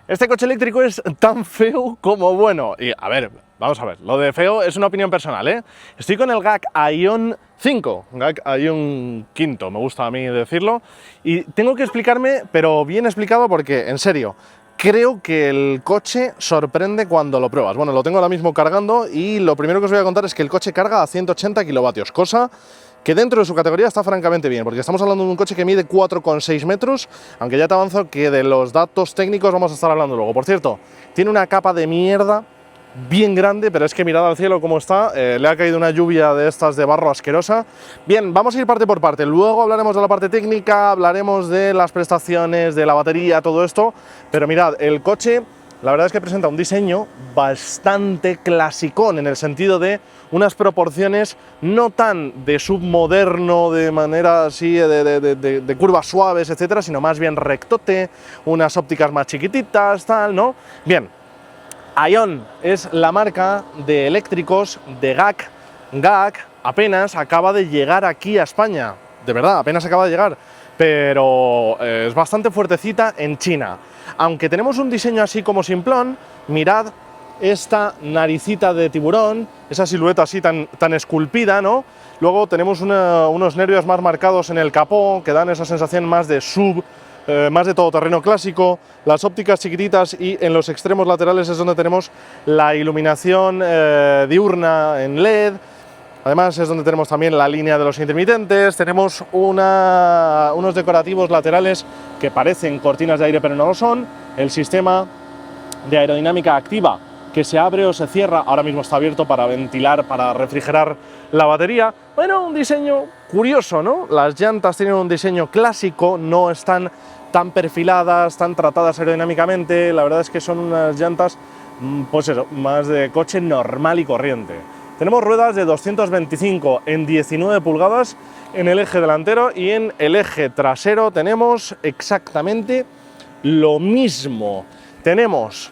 Este coche eléctrico es tan feo como bueno. Y a ver, vamos a ver, lo de feo es una opinión personal, ¿eh? Estoy con el GAC Aion 5, GAC Aion 5, me gusta a mí decirlo. Y tengo que explicarme, pero bien explicado porque, en serio, creo que el coche sorprende cuando lo pruebas. Bueno, lo tengo ahora mismo cargando y lo primero que os voy a contar es que el coche carga a 180 kilovatios, cosa que dentro de su categoría está francamente bien, porque estamos hablando de un coche que mide 4,6 metros, aunque ya te avanzo que de los datos técnicos vamos a estar hablando luego. Por cierto, tiene una capa de mierda bien grande, pero es que mirad al cielo cómo está, le ha caído una lluvia de estas de barro asquerosa. Bien, vamos a ir parte por parte, luego hablaremos de la parte técnica, hablaremos de las prestaciones, de la batería, todo esto, pero mirad, el coche la verdad es que presenta un diseño bastante clasicón, en el sentido de unas proporciones no tan de submoderno, de manera así, de curvas suaves, etcétera, sino más bien rectote, unas ópticas más chiquititas, tal, ¿no? Bien, Aion es la marca de eléctricos de GAC. GAC apenas acaba de llegar aquí a España, de verdad, apenas acaba de llegar, pero es bastante fuertecita en China. Aunque tenemos un diseño así como simplón, mirad esta naricita de tiburón, esa silueta así tan esculpida, ¿no? Luego tenemos unos nervios más marcados en el capó, que dan esa sensación más de sub, más de todoterreno clásico, las ópticas chiquititas, y en los extremos laterales es donde tenemos la iluminación diurna en LED. Además es donde tenemos también la línea de los intermitentes, tenemos unos decorativos laterales que parecen cortinas de aire pero no lo son, el sistema de aerodinámica activa que se abre o se cierra, ahora mismo está abierto para ventilar, para refrigerar la batería. Bueno, un diseño curioso, ¿no? Las llantas tienen un diseño clásico, no están tan perfiladas, tan tratadas aerodinámicamente, la verdad es que son unas llantas, pues eso, más de coche normal y corriente. Tenemos ruedas de 225 en 19 pulgadas en el eje delantero, y en el eje trasero tenemos exactamente lo mismo. Tenemos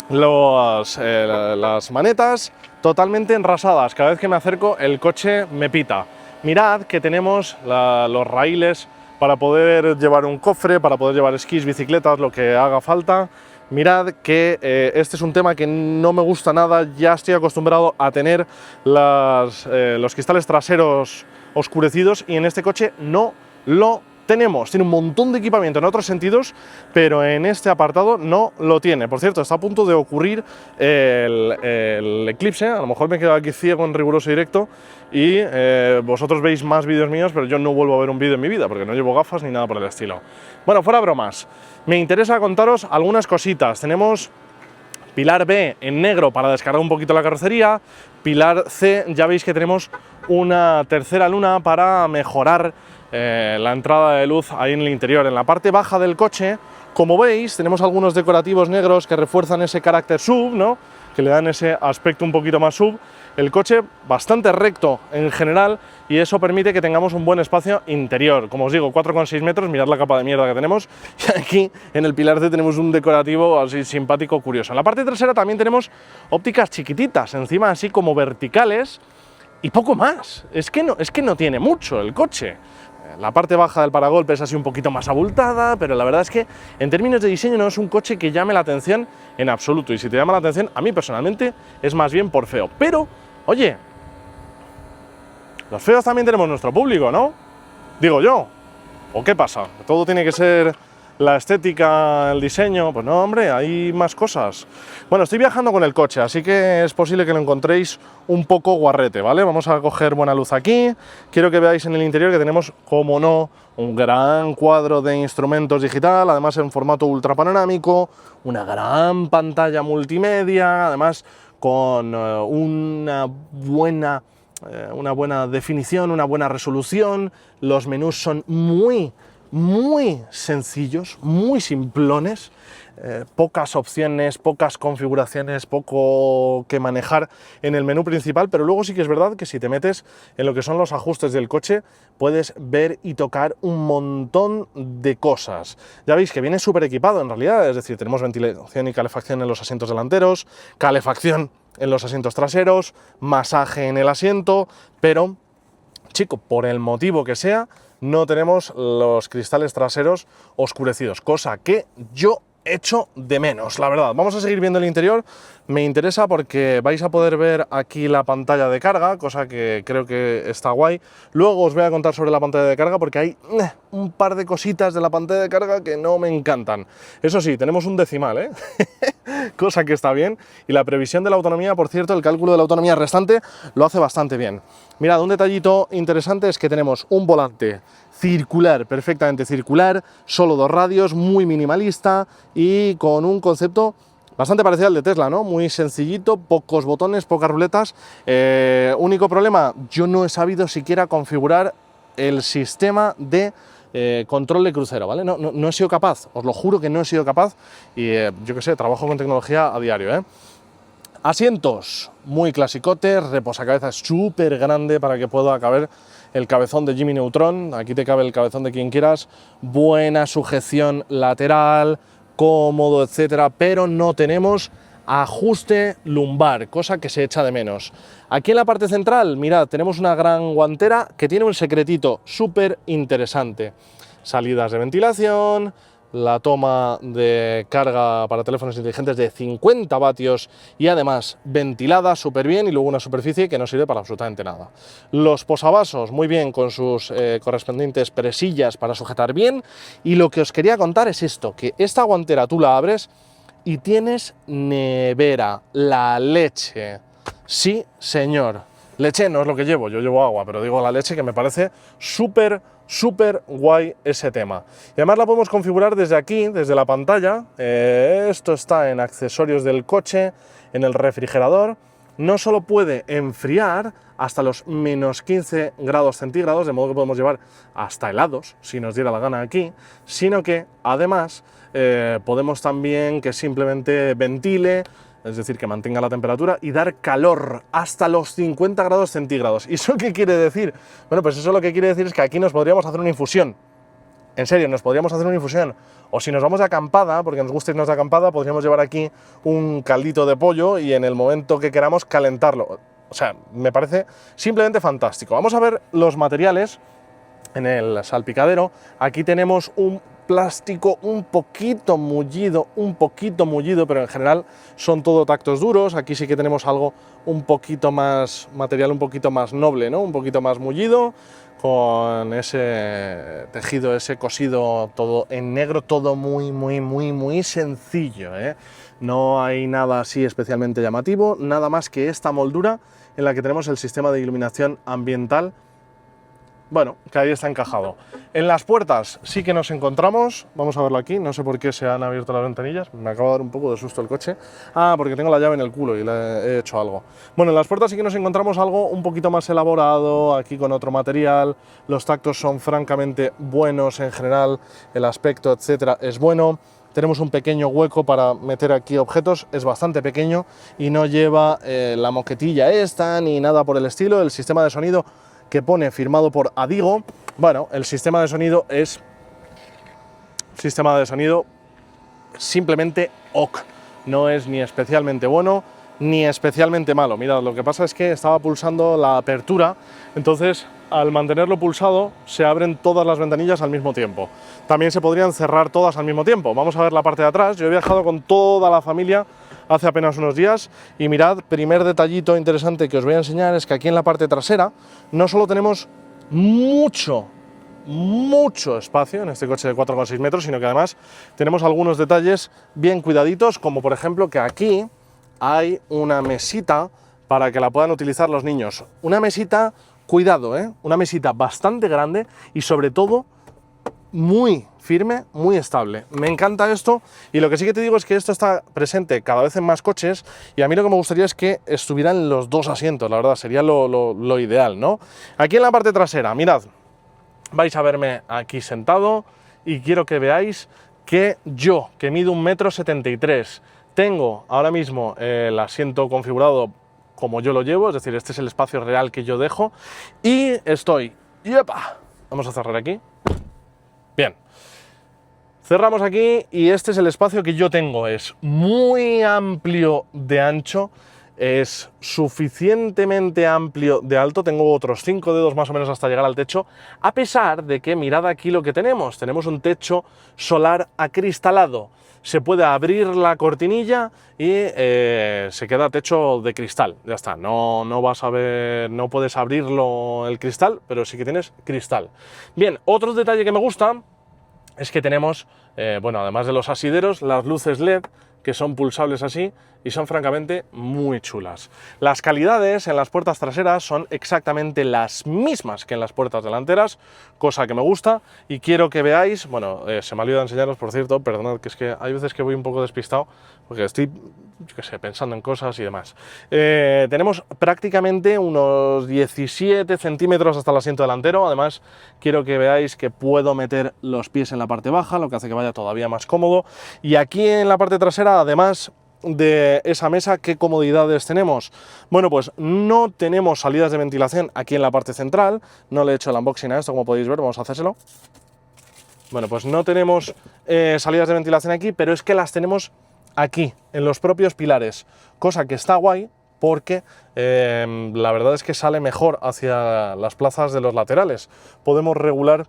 las manetas totalmente enrasadas, cada vez que me acerco el coche me pita. Mirad que tenemos los raíles para poder llevar un cofre, para poder llevar esquís, bicicletas, lo que haga falta. Mirad que este es un tema que no me gusta nada, ya estoy acostumbrado a tener los cristales traseros oscurecidos y en este coche no lo tenemos. Tiene un montón de equipamiento en otros sentidos, pero en este apartado no lo tiene. Por cierto, está a punto de ocurrir el eclipse, a lo mejor me he quedado aquí ciego en riguroso directo y vosotros veis más vídeos míos, pero yo no vuelvo a ver un vídeo en mi vida porque no llevo gafas ni nada por el estilo. Bueno, fuera bromas, me interesa contaros algunas cositas. Tenemos pilar B en negro para descargar un poquito la carrocería, pilar C, ya veis que tenemos una tercera luna para mejorar la entrada de luz ahí en el interior. En la parte baja del coche, como veis, tenemos algunos decorativos negros que refuerzan ese carácter sub, ¿no? Que le dan ese aspecto un poquito más sub. El coche bastante recto en general y eso permite que tengamos un buen espacio interior. Como os digo, 4,6 metros, mirad la capa de mierda que tenemos. Y aquí en el pilar C tenemos un decorativo así simpático, curioso. En la parte trasera también tenemos ópticas chiquititas, encima así como verticales y poco más. Es que no tiene mucho el coche. La parte baja del paragolpes es así un poquito más abultada, pero la verdad es que en términos de diseño no es un coche que llame la atención en absoluto. Y si te llama la atención, a mí personalmente es más bien por feo. Pero, oye, los feos también tenemos nuestro público, ¿no? Digo yo. ¿O qué pasa? ¿Todo tiene que ser la estética, el diseño? Pues no, hombre, hay más cosas. Bueno, estoy viajando con el coche, así que es posible que lo encontréis un poco guarrete, ¿vale? Vamos a coger buena luz aquí. Quiero que veáis en el interior que tenemos, como no, un gran cuadro de instrumentos digital, además en formato ultra panorámico, una gran pantalla multimedia, además con una buena definición, una buena resolución. Los menús son muy sencillos, muy simplones, pocas opciones, pocas configuraciones, poco que manejar en el menú principal, pero luego sí que es verdad que si te metes en lo que son los ajustes del coche puedes ver y tocar un montón de cosas. Ya veis que viene súper equipado en realidad, es decir, tenemos ventilación y calefacción en los asientos delanteros, calefacción en los asientos traseros, masaje en el asiento, pero, chico, por el motivo que sea, no tenemos los cristales traseros oscurecidos, cosa que yo echo de menos, la verdad. Vamos a seguir viendo el interior, me interesa porque vais a poder ver aquí la pantalla de carga, cosa que creo que está guay. Luego os voy a contar sobre la pantalla de carga porque hay un par de cositas de la pantalla de carga que no me encantan. Eso sí, tenemos un decimal, ¿eh? Cosa que está bien, y la previsión de la autonomía, por cierto, el cálculo de la autonomía restante lo hace bastante bien. Mirad, un detallito interesante es que tenemos un volante circular, perfectamente circular, solo 2 radios, muy minimalista y con un concepto bastante parecido al de Tesla, ¿no? Muy sencillito, pocos botones, pocas ruletas. Único problema, yo no he sabido siquiera configurar el sistema de control de crucero, ¿vale? No he sido capaz, os lo juro que no he sido capaz, y yo qué sé, trabajo con tecnología a diario, ¿eh? Asientos muy clasicotes, reposacabezas súper grande para que pueda caber el cabezón de Jimmy Neutron, aquí te cabe el cabezón de quien quieras, buena sujeción lateral, cómodo, etcétera, pero no tenemos ajuste lumbar, cosa que se echa de menos. Aquí en la parte central, mirad, tenemos una gran guantera que tiene un secretito súper interesante. Salidas de ventilación, la toma de carga para teléfonos inteligentes de 50 vatios y además ventilada súper bien, y luego una superficie que no sirve para absolutamente nada. Los posavasos muy bien con sus correspondientes presillas para sujetar bien, y lo que os quería contar es esto, que esta guantera tú la abres y tienes nevera, la leche. Sí, señor. Leche no es lo que llevo, yo llevo agua, pero digo la leche, que me parece súper guay ese tema. Y además la podemos configurar desde aquí, desde la pantalla. Esto está en accesorios del coche, en el refrigerador. No solo puede enfriar hasta los menos 15 grados centígrados, de modo que podemos llevar hasta helados, si nos diera la gana aquí, sino que además podemos también que simplemente ventile, es decir, que mantenga la temperatura y dar calor hasta los 50 grados centígrados. ¿Y eso qué quiere decir? Bueno, pues eso lo que quiere decir es que aquí nos podríamos hacer una infusión. En serio, nos podríamos hacer una infusión. O si nos vamos de acampada, porque nos gusta irnos de acampada, podríamos llevar aquí un caldito de pollo y en el momento que queramos calentarlo. O sea, me parece simplemente fantástico. Vamos a ver los materiales en el salpicadero. Aquí tenemos un plástico un poquito mullido, pero en general son todo tactos duros. Aquí sí que tenemos algo un poquito más, material un poquito más noble, ¿no? Un poquito más mullido, con ese tejido, ese cosido todo en negro, todo muy sencillo, ¿eh? No hay nada así especialmente llamativo, nada más que esta moldura en la que tenemos el sistema de iluminación ambiental. Bueno, que ahí está encajado. En las puertas sí que nos encontramos, vamos a verlo aquí, no sé por qué se han abierto las ventanillas, me acaba de dar un poco de susto el coche. Ah, porque tengo la llave en el culo y le he hecho algo. Bueno, en las puertas sí que nos encontramos algo un poquito más elaborado, aquí con otro material, los tactos son francamente buenos en general, el aspecto, etcétera, es bueno. Tenemos un pequeño hueco para meter aquí objetos, es bastante pequeño y no lleva la moquetilla esta ni nada por el estilo. El sistema de sonido que pone firmado por Adigo, bueno, el sistema de sonido es sistema de sonido simplemente OK, no es ni especialmente bueno ni especialmente malo. Mirad, lo que pasa es que estaba pulsando la apertura, entonces al mantenerlo pulsado se abren todas las ventanillas al mismo tiempo. También se podrían cerrar todas al mismo tiempo. Vamos a ver la parte de atrás. Yo he viajado con toda la familia hace apenas unos días y mirad, primer detallito interesante que os voy a enseñar es que aquí en la parte trasera no solo tenemos mucho espacio en este coche de 4,6 metros, sino que además tenemos algunos detalles bien cuidaditos, como por ejemplo que aquí hay una mesita para que la puedan utilizar los niños. Una mesita, cuidado, una mesita bastante grande y sobre todo muy firme, muy estable. Me encanta esto, y lo que sí que te digo es que esto está presente cada vez en más coches, y a mí lo que me gustaría es que estuvieran los dos asientos, la verdad, sería lo ideal, ¿no? Aquí en la parte trasera, mirad, vais a verme aquí sentado, y quiero que veáis que yo, que mido 1,73 m, tengo ahora mismo el asiento configurado como yo lo llevo, es decir, este es el espacio real que yo dejo, y estoy, ¡yepa! Vamos a cerrar aquí. Bien, cerramos aquí y este es el espacio que yo tengo. Es muy amplio de ancho, es suficientemente amplio de alto, tengo otros 5 dedos más o menos hasta llegar al techo, a pesar de que mirad aquí lo que tenemos un techo solar acristalado. se puede abrir la cortinilla y se queda techo de cristal, ya está, no vas a ver, no puedes abrirlo el cristal, pero sí que tienes cristal. Bien, otro detalle que me gusta es que tenemos, bueno, además de los asideros, las luces LED, que son pulsables así y son francamente muy chulas. Las calidades en las puertas traseras son exactamente las mismas que en las puertas delanteras, cosa que me gusta, y quiero que veáis, bueno, se me ha olvidado enseñaros, por cierto, perdonad, que es que hay veces que voy un poco despistado, porque estoy, yo qué sé, pensando en cosas y demás. Tenemos prácticamente unos 17 centímetros hasta el asiento delantero, además quiero que veáis que puedo meter los pies en la parte baja, lo que hace que vaya todavía más cómodo, y aquí en la parte trasera, además de esa mesa, ¿qué comodidades tenemos? Bueno, pues no tenemos salidas de ventilación aquí en la parte central, no le he hecho el unboxing a esto, como podéis ver, vamos a hacérselo. Bueno, pues no tenemos salidas de ventilación aquí, pero es que las tenemos aquí, en los propios pilares, cosa que está guay porque la verdad es que sale mejor hacia las plazas de los laterales. Podemos regular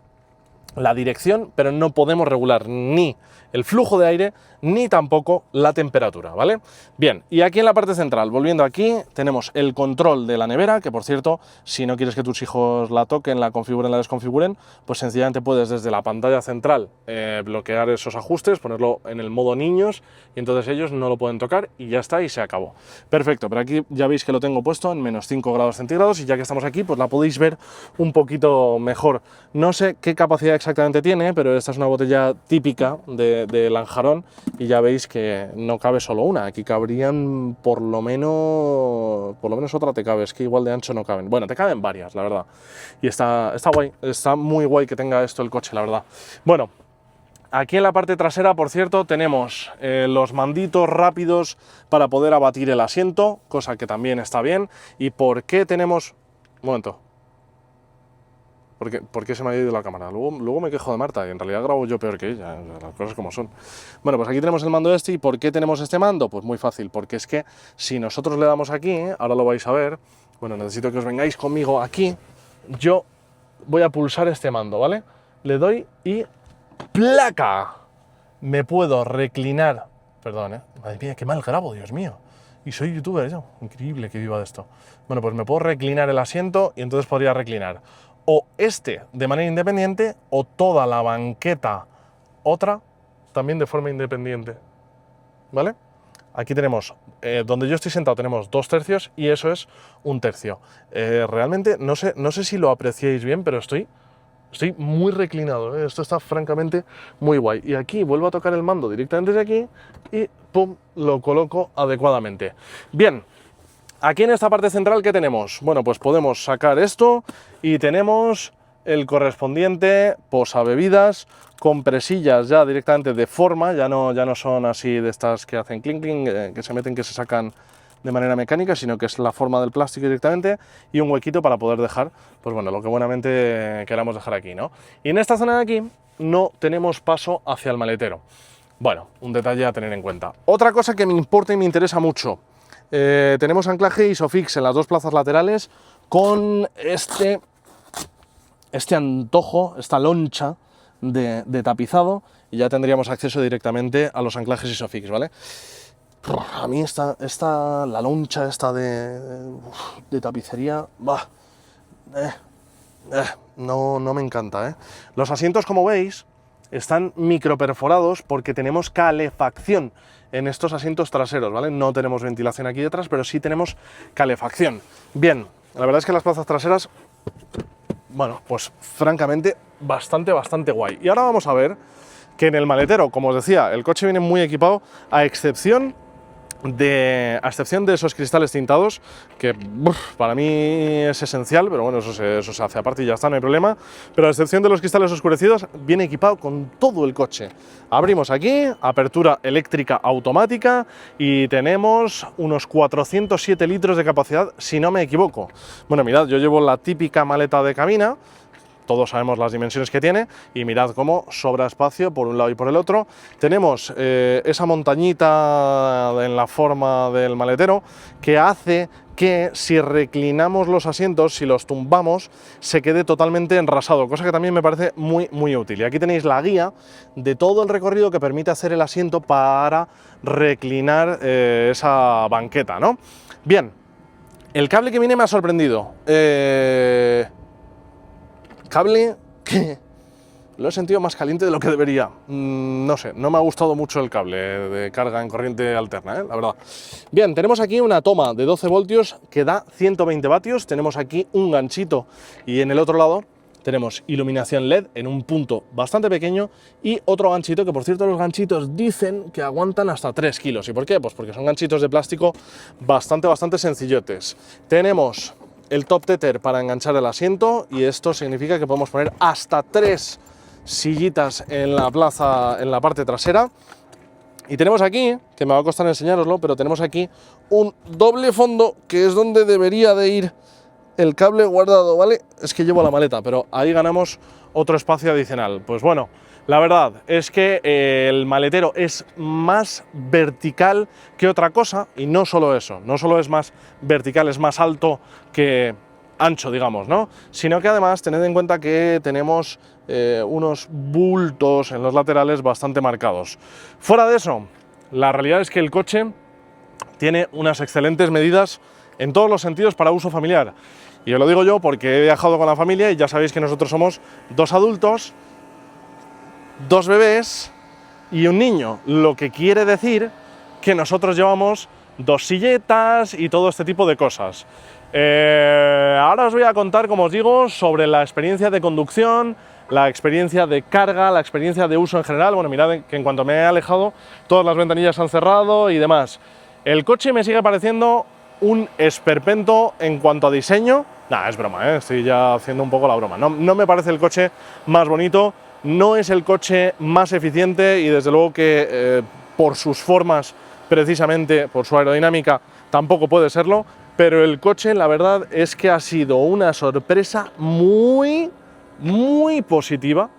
la dirección, pero no podemos regular ni el flujo de aire ni tampoco la temperatura, ¿vale? Bien, y aquí en la parte central, volviendo aquí, tenemos el control de la nevera, que por cierto, si no quieres que tus hijos la toquen, la configuren, la desconfiguren, pues sencillamente puedes desde la pantalla central bloquear esos ajustes, ponerlo en el modo niños, y entonces ellos no lo pueden tocar y ya está, y se acabó. Perfecto, pero aquí ya veis que lo tengo puesto en menos 5 grados centígrados, y ya que estamos aquí, pues la podéis ver un poquito mejor. No sé qué capacidad exactamente tiene, pero esta es una botella típica de Lanjarón, y ya veis que no cabe solo una, aquí cabrían por lo menos otra te cabe, es que igual de ancho no caben. Bueno, te caben varias, la verdad. Y está guay, está muy guay que tenga esto el coche, la verdad. Bueno, aquí en la parte trasera, por cierto, tenemos los manditos rápidos para poder abatir el asiento, cosa que también está bien. ¿Y por qué tenemos...? Un momento. ¿Por qué se me ha ido la cámara? Luego me quejo de Marta y en realidad grabo yo peor que ella, las cosas como son. Bueno, pues aquí tenemos el mando este. ¿Y por qué tenemos este mando? Pues muy fácil, porque es que si nosotros le damos aquí, ahora lo vais a ver, bueno, necesito que os vengáis conmigo aquí, yo voy a pulsar este mando, ¿vale? Le doy y ¡placa! Me puedo reclinar, perdón, madre mía, qué mal grabo, Dios mío. Y soy youtuber yo, increíble que viva de esto. Bueno, pues me puedo reclinar el asiento y entonces podría reclinar o este de manera independiente o toda la banqueta otra también de forma independiente, ¿vale? Aquí tenemos, donde yo estoy sentado tenemos 2/3 y eso es 1/3. Realmente no sé si lo apreciáis bien, pero estoy muy reclinado, ¿eh? Esto está francamente muy guay. Y aquí vuelvo a tocar el mando directamente desde aquí y pum, lo coloco adecuadamente. Bien. Aquí en esta parte central, ¿qué tenemos? Bueno, pues podemos sacar esto y tenemos el correspondiente posabebidas con presillas ya directamente de forma, ya no son así de estas que hacen clink clink, que se meten, que se sacan de manera mecánica, sino que es la forma del plástico directamente y un huequito para poder dejar, pues bueno, lo que buenamente queramos dejar aquí, ¿no? Y en esta zona de aquí no tenemos paso hacia el maletero. Bueno, un detalle a tener en cuenta. Otra cosa que me importa y me interesa mucho. Tenemos anclaje Isofix en las dos plazas laterales con este antojo, esta loncha de tapizado, y ya tendríamos acceso directamente a los anclajes Isofix, ¿vale? A mí la loncha esta de tapicería, bah, no me encanta, ¿eh? Los asientos, como veis, están microperforados porque tenemos calefacción en estos asientos traseros, ¿vale? No tenemos ventilación aquí detrás, pero sí tenemos calefacción. Bien, la verdad es que las plazas traseras, bueno, pues francamente bastante guay. Y ahora vamos a ver que en el maletero, como os decía, el coche viene muy equipado, a excepción de esos cristales tintados, que para mí es esencial, pero bueno, eso se hace aparte y ya está, no hay problema. Pero a excepción de los cristales oscurecidos, viene equipado con todo el coche. Abrimos aquí, apertura eléctrica automática, y tenemos unos 407 litros de capacidad, si no me equivoco. Bueno, mirad, yo llevo la típica maleta de cabina, todos sabemos las dimensiones que tiene y mirad cómo sobra espacio por un lado y por el otro. Tenemos esa montañita en la forma del maletero que hace que si reclinamos los asientos, si los tumbamos, se quede totalmente enrasado, cosa que también me parece muy útil. Y aquí tenéis la guía de todo el recorrido que permite hacer el asiento para reclinar esa banqueta, ¿no? Bien, el cable que viene me ha sorprendido. Cable que lo he sentido más caliente de lo que debería. No sé, no me ha gustado mucho el cable de carga en corriente alterna, la verdad. Bien, tenemos aquí una toma de 12 voltios que da 120 vatios. Tenemos aquí un ganchito y en el otro lado tenemos iluminación LED en un punto bastante pequeño y otro ganchito que, por cierto, los ganchitos dicen que aguantan hasta 3 kilos. ¿Y por qué? Pues porque son ganchitos de plástico bastante sencillotes. Tenemos el top tether para enganchar el asiento y esto significa que podemos poner hasta 3 sillitas en la plaza, en la parte trasera. Y tenemos aquí, que me va a costar enseñároslo, pero tenemos aquí un doble fondo que es donde debería de ir el cable guardado, ¿vale? Es que llevo la maleta, pero ahí ganamos otro espacio adicional. Pues bueno, la verdad es que el maletero es más vertical que otra cosa, y no solo eso, no solo es más vertical, es más alto que ancho, digamos, ¿no? Sino que además tened en cuenta que tenemos unos bultos en los laterales bastante marcados. Fuera de eso, la realidad es que el coche tiene unas excelentes medidas en todos los sentidos para uso familiar. Y os lo digo yo porque he viajado con la familia y ya sabéis que nosotros somos 2 adultos, 2 bebés y un niño, lo que quiere decir que nosotros llevamos 2 silletas y todo este tipo de cosas. Ahora os voy a contar, como os digo, sobre la experiencia de conducción, la experiencia de carga, la experiencia de uso en general. Bueno, mirad que en cuanto me he alejado, todas las ventanillas se han cerrado y demás. El coche me sigue pareciendo un esperpento en cuanto a diseño. Nah, es broma, estoy ya haciendo un poco la broma. No me parece el coche más bonito, no es el coche más eficiente y desde luego que por sus formas, precisamente por su aerodinámica, tampoco puede serlo, pero el coche, la verdad es que ha sido una sorpresa muy positiva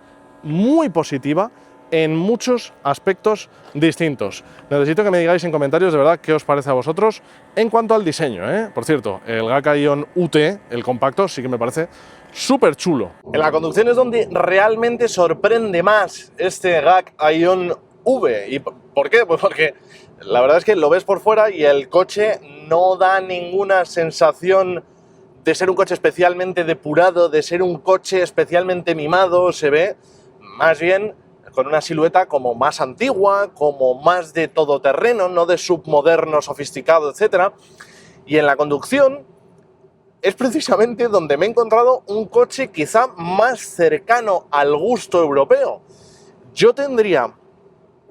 en muchos aspectos distintos. Necesito que me digáis en comentarios de verdad qué os parece a vosotros en cuanto al diseño, Por cierto, el GAC Aion UT, el compacto, sí que me parece súper chulo. En la conducción es donde realmente sorprende más este GAC Aion V. ¿Y por qué? Pues porque la verdad es que lo ves por fuera y el coche no da ninguna sensación de ser un coche especialmente depurado, de ser un coche especialmente mimado. Se ve más bien con una silueta como más antigua, como más de todoterreno, no de submoderno, sofisticado, etc. Y en la conducción es precisamente donde me he encontrado un coche quizá más cercano al gusto europeo. Yo tendría,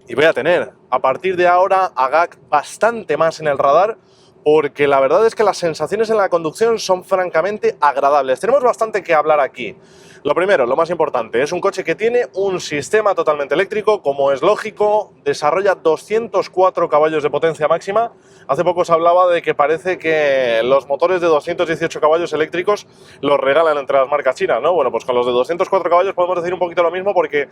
y voy a tener, a partir de ahora a GAC bastante más en el radar, porque la verdad es que las sensaciones en la conducción son francamente agradables. Tenemos bastante que hablar aquí. Lo primero, lo más importante, es un coche que tiene un sistema totalmente eléctrico, como es lógico, desarrolla 204 caballos de potencia máxima. Hace poco se hablaba de que parece que los motores de 218 caballos eléctricos los regalan entre las marcas chinas, ¿no? Bueno, pues con los de 204 caballos podemos decir un poquito lo mismo, porque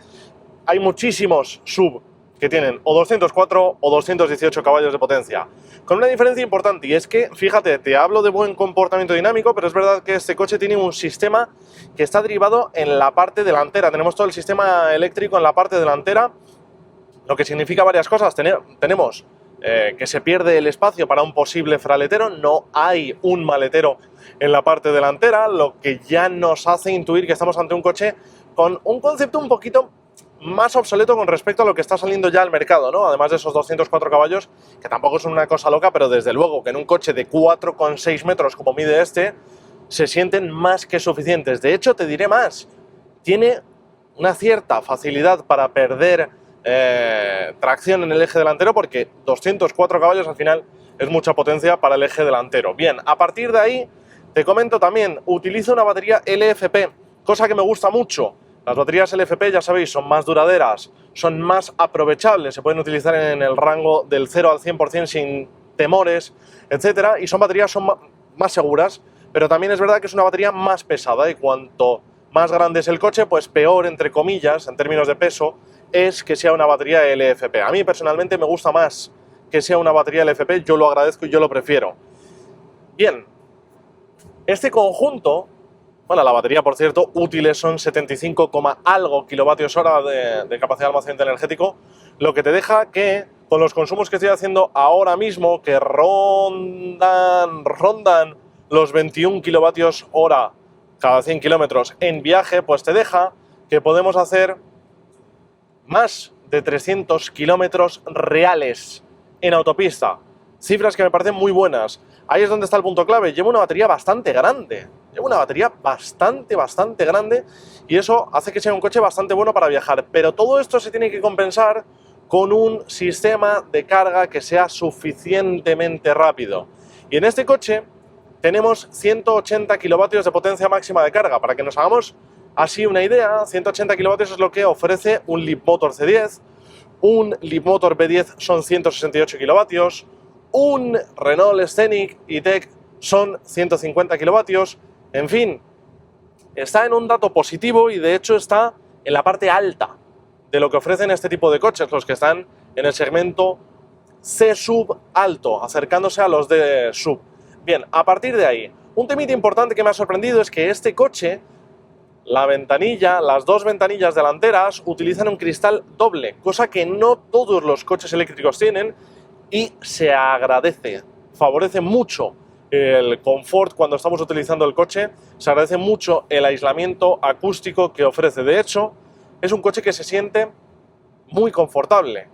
hay muchísimos sub que tienen o 204 o 218 caballos de potencia, con una diferencia importante, y es que, fíjate, te hablo de buen comportamiento dinámico, pero es verdad que este coche tiene un sistema que está derivado en la parte delantera. Tenemos todo el sistema eléctrico en la parte delantera, lo que significa varias cosas. Tenemos que se pierde el espacio para un posible fraletero, no hay un maletero en la parte delantera, lo que ya nos hace intuir que estamos ante un coche con un concepto un poquito más obsoleto con respecto a lo que está saliendo ya al mercado, ¿no? Además de esos 204 caballos, que tampoco es una cosa loca, pero desde luego que en un coche de 4,6 metros como mide este, se sienten más que suficientes. De hecho, te diré más, tiene una cierta facilidad para perder tracción en el eje delantero, porque 204 caballos al final es mucha potencia para el eje delantero. Bien, a partir de ahí, te comento también, utiliza una batería LFP, cosa que me gusta mucho. Las baterías LFP, ya sabéis, son más duraderas, son más aprovechables, se pueden utilizar en el rango del 0 al 100% sin temores, etcétera, y son baterías más seguras, pero también es verdad que es una batería más pesada, y cuanto más grande es el coche, pues peor, entre comillas, en términos de peso, es que sea una batería LFP. A mí personalmente me gusta más que sea una batería LFP, yo lo agradezco y yo lo prefiero. Bien, este conjunto, bueno, la batería, por cierto, útiles son 75, algo kilovatios hora de capacidad de almacenamiento energético, lo que te deja que con los consumos que estoy haciendo ahora mismo, que rondan los 21 kilovatios hora cada 100 kilómetros en viaje, pues te deja que podemos hacer más de 300 kilómetros reales en autopista. Cifras que me parecen muy buenas. Ahí es donde está el punto clave. Llevo una batería bastante grande. Bastante grande, y eso hace que sea un coche bastante bueno para viajar. Pero todo esto se tiene que compensar con un sistema de carga que sea suficientemente rápido. Y en este coche tenemos 180 kilovatios de potencia máxima de carga. Para que nos hagamos así una idea, 180 kilovatios es lo que ofrece un Leapmotor C10, un Leapmotor B10 son 168 kilovatios, un Renault Scenic E-Tech son 150 kilovatios, en fin, está en un dato positivo y de hecho está en la parte alta de lo que ofrecen este tipo de coches, los que están en el segmento C-Sub alto, acercándose a los de Sub. Bien, a partir de ahí, un temita importante que me ha sorprendido es que este coche, la ventanilla, las dos ventanillas delanteras utilizan un cristal doble, cosa que no todos los coches eléctricos tienen y se agradece, favorece mucho el confort cuando estamos utilizando el coche, se agradece mucho el aislamiento acústico que ofrece. De hecho, es un coche que se siente muy confortable.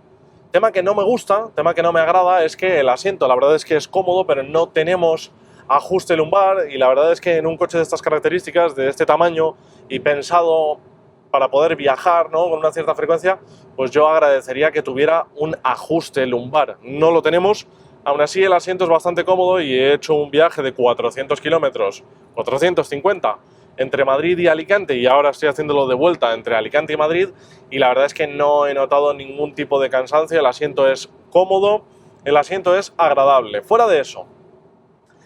Tema que no me gusta, tema que no me agrada, es que el asiento, la verdad es que es cómodo, pero no tenemos ajuste lumbar, y la verdad es que en un coche de estas características, de este tamaño y pensado para poder viajar, ¿no?, con una cierta frecuencia, pues yo agradecería que tuviera un ajuste lumbar. No lo tenemos. Aún así, el asiento es bastante cómodo y he hecho un viaje de 400 kilómetros, 450, entre Madrid y Alicante, y ahora estoy haciéndolo de vuelta entre Alicante y Madrid, y la verdad es que no he notado ningún tipo de cansancio. El asiento es cómodo, el asiento es agradable. Fuera de eso,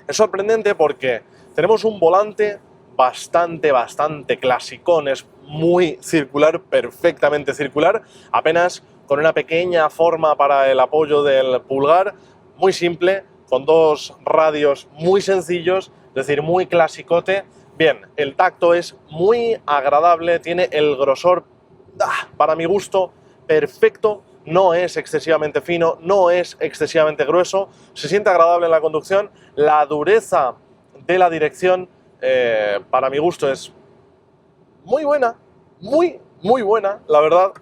es sorprendente porque tenemos un volante bastante clasicón, es muy circular, perfectamente circular, apenas con una pequeña forma para el apoyo del pulgar, muy simple, con dos radios muy sencillos, es decir, muy clasicote. Bien, el tacto es muy agradable, tiene el grosor, para mi gusto, perfecto, no es excesivamente fino, no es excesivamente grueso, se siente agradable en la conducción, la dureza de la dirección, para mi gusto, es muy buena, muy buena, la verdad,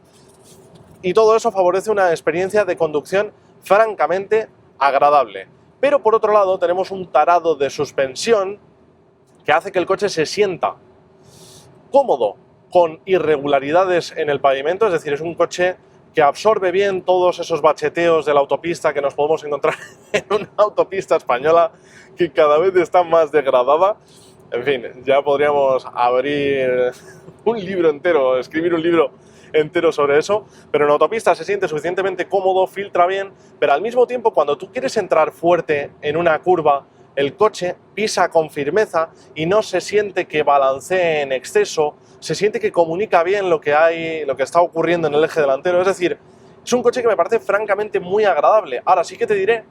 y todo eso favorece una experiencia de conducción francamente agradable. Pero por otro lado tenemos un tarado de suspensión que hace que el coche se sienta cómodo, con irregularidades en el pavimento, es decir, es un coche que absorbe bien todos esos bacheteos de la autopista que nos podemos encontrar en una autopista española que cada vez está más degradada. En fin, ya podríamos abrir un libro entero, escribir un libro entero sobre eso, pero en autopista se siente suficientemente cómodo, filtra bien, pero al mismo tiempo cuando tú quieres entrar fuerte en una curva, el coche pisa con firmeza y no se siente que balancee en exceso, se siente que comunica bien lo que está ocurriendo en el eje delantero. Es decir, es un coche que me parece francamente muy agradable. Ahora sí que te diré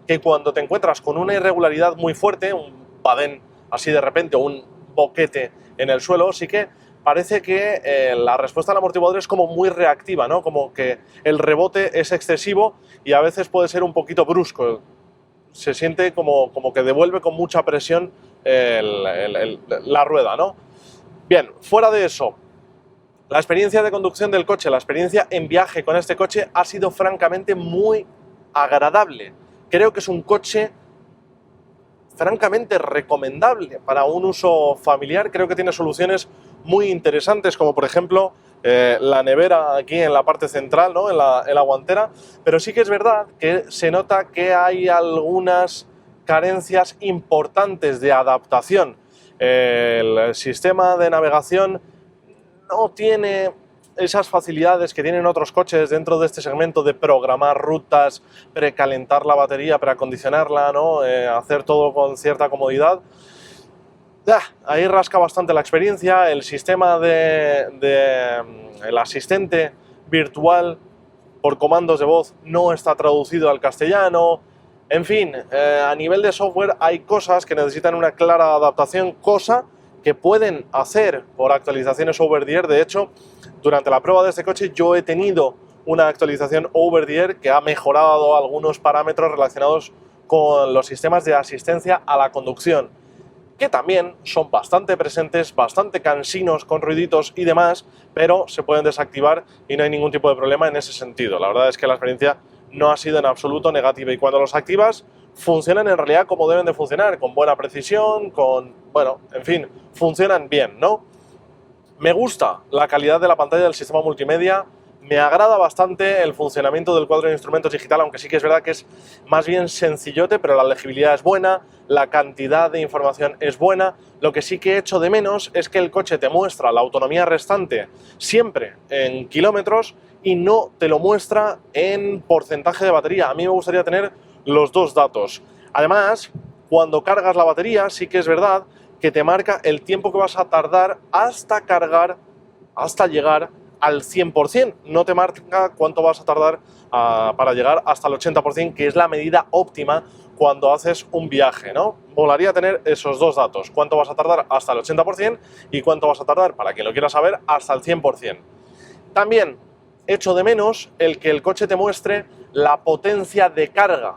que cuando te encuentras con una irregularidad muy fuerte, un padén así de repente, o un boquete en el suelo, sí que parece que la respuesta al amortiguador es como muy reactiva, ¿no? Como que el rebote es excesivo y a veces puede ser un poquito brusco. Se siente como que devuelve con mucha presión la rueda, ¿no? Bien, fuera de eso, la experiencia de conducción del coche, la experiencia en viaje con este coche ha sido francamente muy agradable. Creo que es un coche francamente recomendable para un uso familiar. Creo que tiene soluciones muy interesantes, como por ejemplo la nevera aquí en la parte central, ¿no?, en la guantera, pero sí que es verdad que se nota que hay algunas carencias importantes de adaptación. El sistema de navegación no tiene esas facilidades que tienen otros coches dentro de este segmento de programar rutas, precalentar la batería, preacondicionarla, ¿no?, hacer todo con cierta comodidad. Ahí rasca bastante la experiencia, el sistema el asistente virtual por comandos de voz no está traducido al castellano. En fin, a nivel de software hay cosas que necesitan una clara adaptación, cosa que pueden hacer por actualizaciones over the air. De hecho, durante la prueba de este coche yo he tenido una actualización over the air que ha mejorado algunos parámetros relacionados con los sistemas de asistencia a la conducción, que también son bastante presentes, bastante cansinos con ruiditos y demás, pero se pueden desactivar y no hay ningún tipo de problema en ese sentido. La verdad es que la experiencia no ha sido en absoluto negativa y cuando los activas funcionan en realidad como deben de funcionar, con buena precisión, bueno, en fin, funcionan bien, ¿no? Me gusta la calidad de la pantalla del sistema multimedia, me agrada bastante el funcionamiento del cuadro de instrumentos digital, aunque sí que es verdad que es más bien sencillote, pero la legibilidad es buena, la cantidad de información es buena. Lo que sí que echo de menos es que el coche te muestra la autonomía restante siempre en kilómetros y no te lo muestra en porcentaje de batería. A mí me gustaría tener los dos datos. Además, cuando cargas la batería, sí que es verdad que te marca el tiempo que vas a tardar hasta cargar, hasta llegar al 100%. No te marca cuánto vas a tardar para llegar hasta el 80%, que es la medida óptima cuando haces un viaje, ¿no? Molaría tener esos dos datos, cuánto vas a tardar hasta el 80% y cuánto vas a tardar, para quien lo quiera saber, hasta el 100%. También echo de menos el que el coche te muestre la potencia de carga,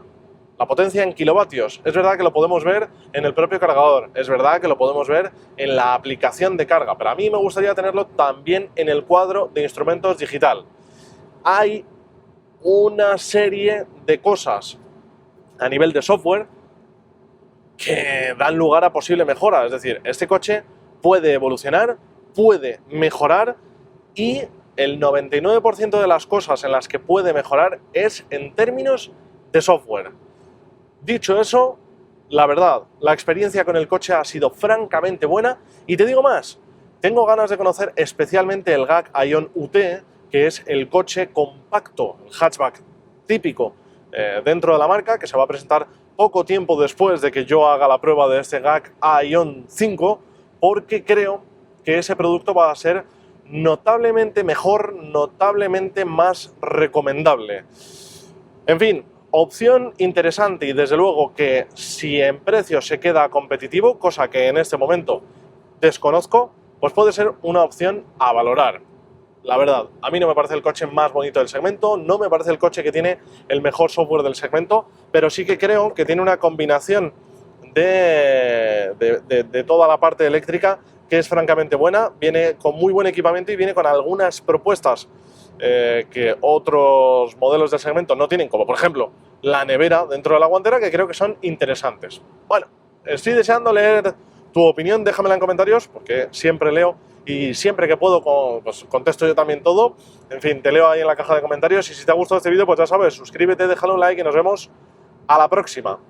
la potencia en kilovatios. Es verdad que lo podemos ver en el propio cargador, es verdad que lo podemos ver en la aplicación de carga, pero a mí me gustaría tenerlo también en el cuadro de instrumentos digital. Hay una serie de cosas a nivel de software que dan lugar a posible mejora. Es decir, este coche puede evolucionar, puede mejorar y el 99% de las cosas en las que puede mejorar es en términos de software. Dicho eso, la verdad, la experiencia con el coche ha sido francamente buena y te digo más, tengo ganas de conocer especialmente el GAC Aion UT, que es el coche compacto, el hatchback típico dentro de la marca, que se va a presentar poco tiempo después de que yo haga la prueba de este GAC Aion 5, porque creo que ese producto va a ser notablemente mejor, notablemente más recomendable. En fin, opción interesante y desde luego que si en precio se queda competitivo, cosa que en este momento desconozco, pues puede ser una opción a valorar. La verdad, a mí no me parece el coche más bonito del segmento, no me parece el coche que tiene el mejor software del segmento, pero sí que creo que tiene una combinación de toda la parte eléctrica que es francamente buena, viene con muy buen equipamiento y viene con algunas propuestas que otros modelos del segmento no tienen, como por ejemplo la nevera dentro de la guantera, que creo que son interesantes. Bueno, estoy deseando leer tu opinión, déjamela en comentarios, porque siempre leo y siempre que puedo pues contesto yo también todo. En fin, te leo ahí en la caja de comentarios y si te ha gustado este vídeo, pues ya sabes, suscríbete, déjale un like y nos vemos a la próxima.